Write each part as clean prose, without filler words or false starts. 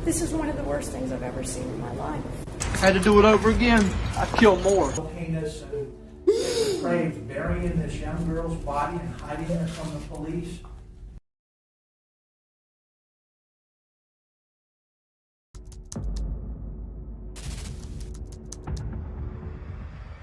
This is one of the worst things I've ever seen in my life. Had to do it over again. I'd kill more. Heinous and depraved, burying this young girl's body and hiding it from the police.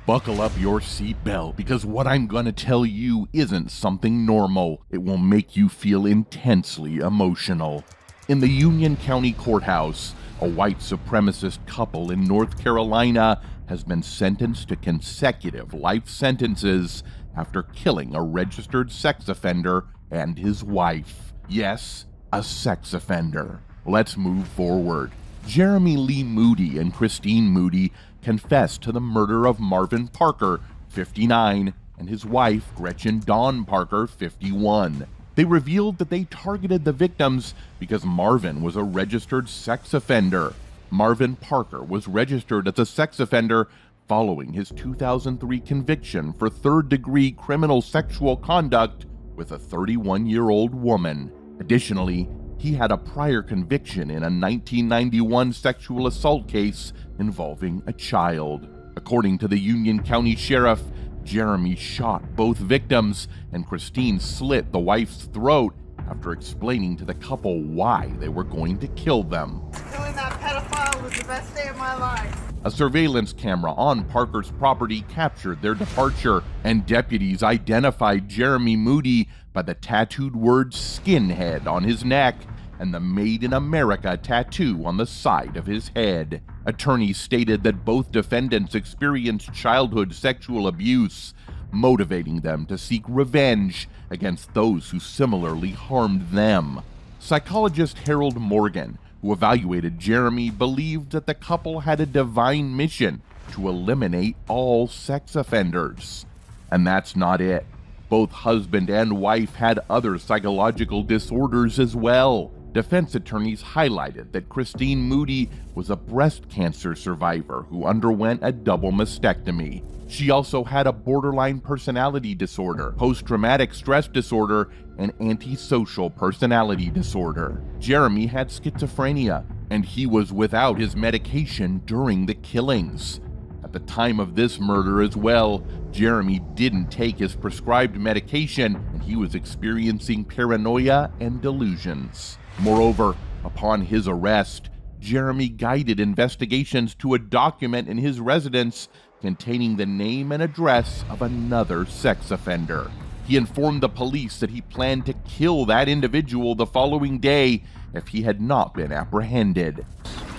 Buckle up your seatbelt, because what I'm going to tell you isn't something normal. It will make you feel intensely emotional. In the Union County Courthouse, a white supremacist couple in North Carolina has been sentenced to consecutive life sentences after killing a registered sex offender and his wife. Yes, a sex offender. Let's move forward. Jeremy Lee Moody and Christine Moody confessed to the murder of Marvin Parker, 59, and his wife, Gretchen Dawn Parker, 51. They revealed that they targeted the victims because Marvin was a registered sex offender. Marvin Parker was registered as a sex offender following his 2003 conviction for third-degree criminal sexual conduct with a 31-year-old woman. Additionally, he had a prior conviction in a 1991 sexual assault case involving a child. According to the Union County Sheriff, Jeremy shot both victims, and Christine slit the wife's throat after explaining to the couple why they were going to kill them. Killing that pedophile was the best day of my life. A surveillance camera on Parker's property captured their departure, and deputies identified Jeremy Moody by the tattooed word skinhead on his neck and the Made in America tattoo on the side of his head. Attorneys stated that both defendants experienced childhood sexual abuse, motivating them to seek revenge against those who similarly harmed them. Psychologist Harold Morgan, who evaluated Jeremy, believed that the couple had a divine mission to eliminate all sex offenders. And that's not it. Both husband and wife had other psychological disorders as well. Defense attorneys highlighted that Christine Moody was a breast cancer survivor who underwent a double mastectomy. She also had a borderline personality disorder, post-traumatic stress disorder, and antisocial personality disorder. Jeremy had schizophrenia, and he was without his medication during the killings. At the time of this murder as well, Jeremy didn't take his prescribed medication, and he was experiencing paranoia and delusions. Moreover, upon his arrest, Jeremy guided investigations to a document in his residence containing the name and address of another sex offender. He informed the police that he planned to kill that individual the following day if he had not been apprehended.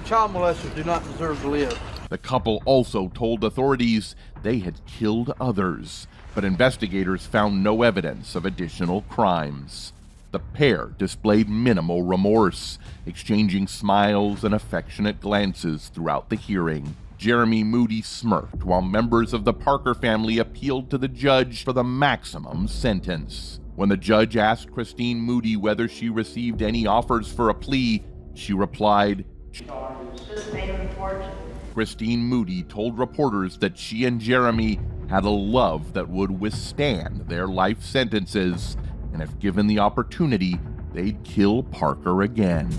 Child molesters do not deserve to live. The couple also told authorities they had killed others, but investigators found no evidence of additional crimes. The pair displayed minimal remorse, exchanging smiles and affectionate glances throughout the hearing. Jeremy Moody smirked while members of the Parker family appealed to the judge for the maximum sentence. When the judge asked Christine Moody whether she received any offers for a plea, she replied, Just made a fortune. Christine Moody told reporters that she and Jeremy had a love that would withstand their life sentences, and if given the opportunity, they'd kill Parker again.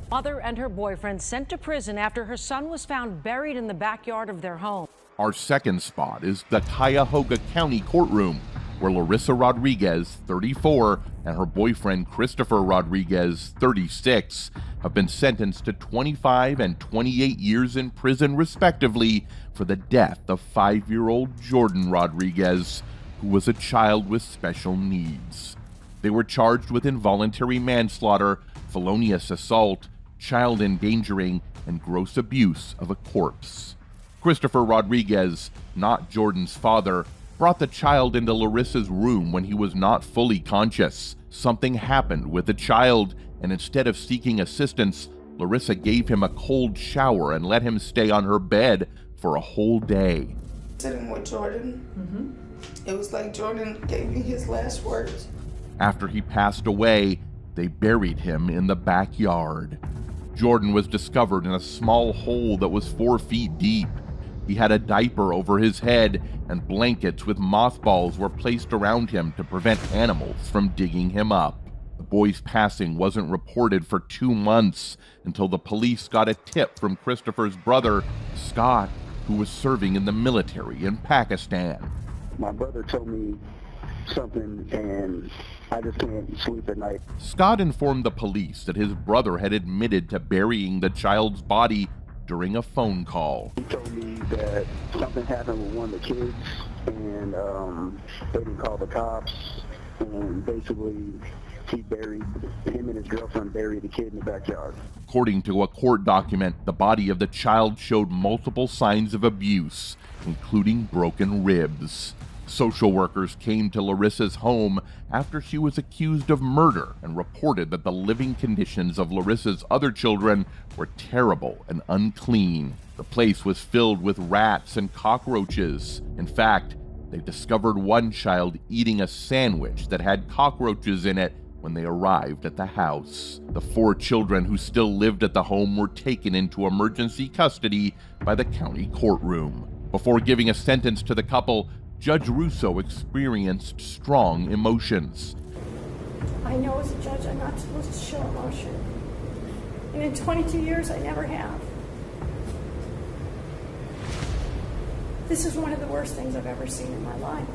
Mother and her boyfriend sent to prison after her son was found buried in the backyard of their home. Our second spot is the Cuyahoga County courtroom, where Larissa Rodriguez, 34, and her boyfriend Christopher Rodriguez, 36, have been sentenced to 25 and 28 years in prison respectively for the death of 5-year-old Jordan Rodriguez, who was a child with special needs. They were charged with involuntary manslaughter, felonious assault, child endangering, and gross abuse of a corpse. Christopher Rodriguez, not Jordan's father, brought the child into Larissa's room when he was not fully conscious. Something happened with the child, and instead of seeking assistance, Larissa gave him a cold shower and let him stay on her bed for a whole day. Sitting with Jordan, it was like Jordan gave me his last words. After he passed away, they buried him in the backyard. Jordan was discovered in a small hole that was 4 feet deep. He had a diaper over his head, and blankets with mothballs were placed around him to prevent animals from digging him up. The boy's passing wasn't reported for 2 months until the police got a tip from Christopher's brother, Scott, who was serving in the military in Pakistan. My brother told me something, and I just can't sleep at night. Scott informed the police that his brother had admitted to burying the child's body during a phone call. He told me that something happened with one of the kids, and they didn't call the cops, and basically him and his girlfriend buried the kid in the backyard. According to a court document, the body of the child showed multiple signs of abuse, including broken ribs. Social workers came to Larissa's home after she was accused of murder and reported that the living conditions of Larissa's other children were terrible and unclean. The place was filled with rats and cockroaches. In fact, they discovered one child eating a sandwich that had cockroaches in it when they arrived at the house. The 4 children who still lived at the home were taken into emergency custody by the county courtroom. Before giving a sentence to the couple, Judge Russo experienced strong emotions. I know as a judge I'm not supposed to show emotion. And in 22 years, I never have. This is one of the worst things I've ever seen in my life.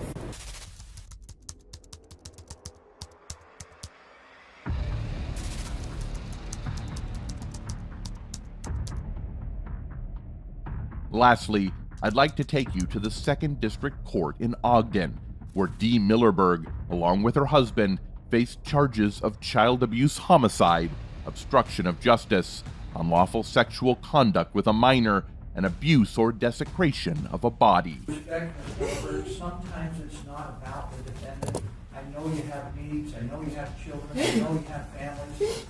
Lastly, I'd like to take you to the 2nd District Court in Ogden, where Dee Millerberg, along with her husband, faced charges of child abuse homicide, obstruction of justice, unlawful sexual conduct with a minor, and abuse or desecration of a body. Respect, Ms. Goldberg, sometimes it's not about the defendant. I know you have needs, I know you have children, I know you have families,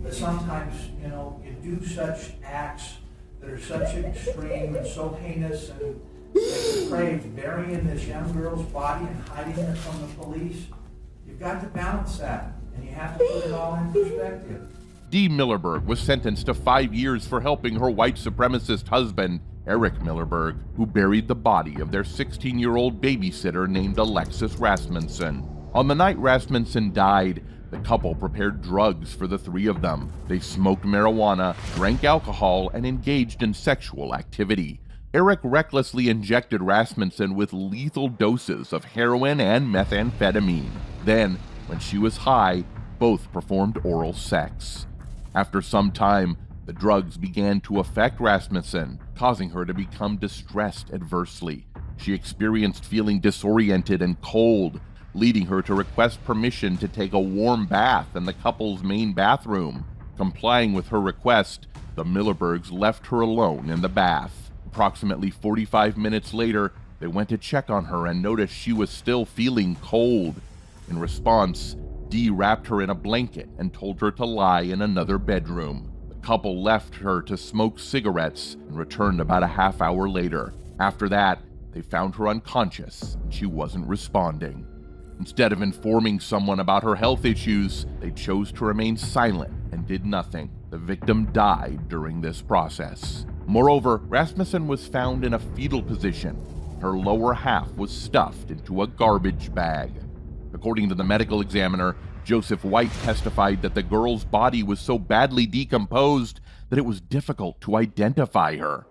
but sometimes, you do such acts that are such extreme and so heinous and depraved, burying this young girl's body and hiding it from the police. You've got to balance that, and you have to put it all in perspective. Dee Millerberg was sentenced to 5 years for helping her white supremacist husband, Eric Millerberg, who buried the body of their 16-year-old babysitter named Alexis Rasmussen. On the night Rasmussen died, the couple prepared drugs for the 3 of them. They smoked marijuana, drank alcohol, and engaged in sexual activity. Eric recklessly injected Rasmussen with lethal doses of heroin and methamphetamine. Then, when she was high, both performed oral sex. After some time, the drugs began to affect Rasmussen, causing her to become distressed adversely. She experienced feeling disoriented and cold, leading her to request permission to take a warm bath in the couple's main bathroom. Complying with her request, the Millerbergs left her alone in the bath. Approximately 45 minutes later, they went to check on her and noticed she was still feeling cold. In response, Dee wrapped her in a blanket and told her to lie in another bedroom. The couple left her to smoke cigarettes and returned about a half hour later. After that, they found her unconscious and she wasn't responding. Instead of informing someone about her health issues, they chose to remain silent and did nothing. The victim died during this process. Moreover, Rasmussen was found in a fetal position. Her lower half was stuffed into a garbage bag. According to the medical examiner, Joseph White testified that the girl's body was so badly decomposed that it was difficult to identify her.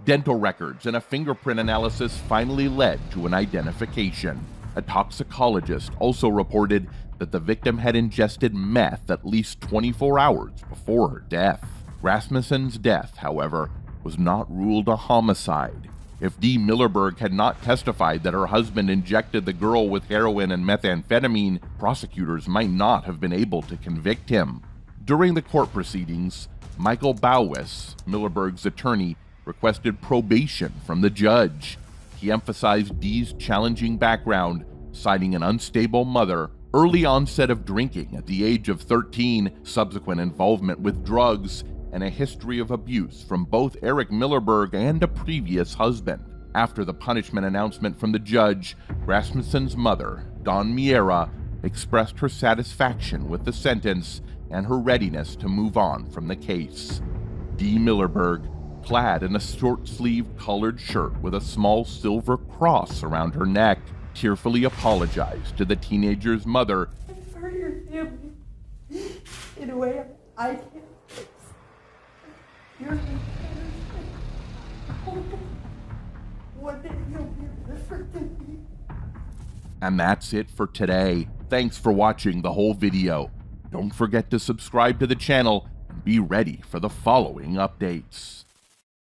Dental records and a fingerprint analysis finally led to an identification. A toxicologist also reported that the victim had ingested meth at least 24 hours before her death. Rasmussen's death, however, was not ruled a homicide. If Dee Millerberg had not testified that her husband injected the girl with heroin and methamphetamine, prosecutors might not have been able to convict him. During the court proceedings, Michael Bowis, Millerberg's attorney, requested probation from the judge. He emphasized Dee's challenging background, citing an unstable mother, early onset of drinking at the age of 13, subsequent involvement with drugs, and a history of abuse from both Eric Millerberg and a previous husband. After the punishment announcement from the judge, Rasmussen's mother, Dawn Miera, expressed her satisfaction with the sentence and her readiness to move on from the case. Dee Millerberg clad in a short-sleeved colored shirt with a small silver cross around her neck, tearfully apologized to the teenager's mother. I'm for your family in a way I can't fix. You're one day you'll be able to forgive me. And that's it for today. Thanks for watching the whole video. Don't forget to subscribe to the channel and be ready for the following updates.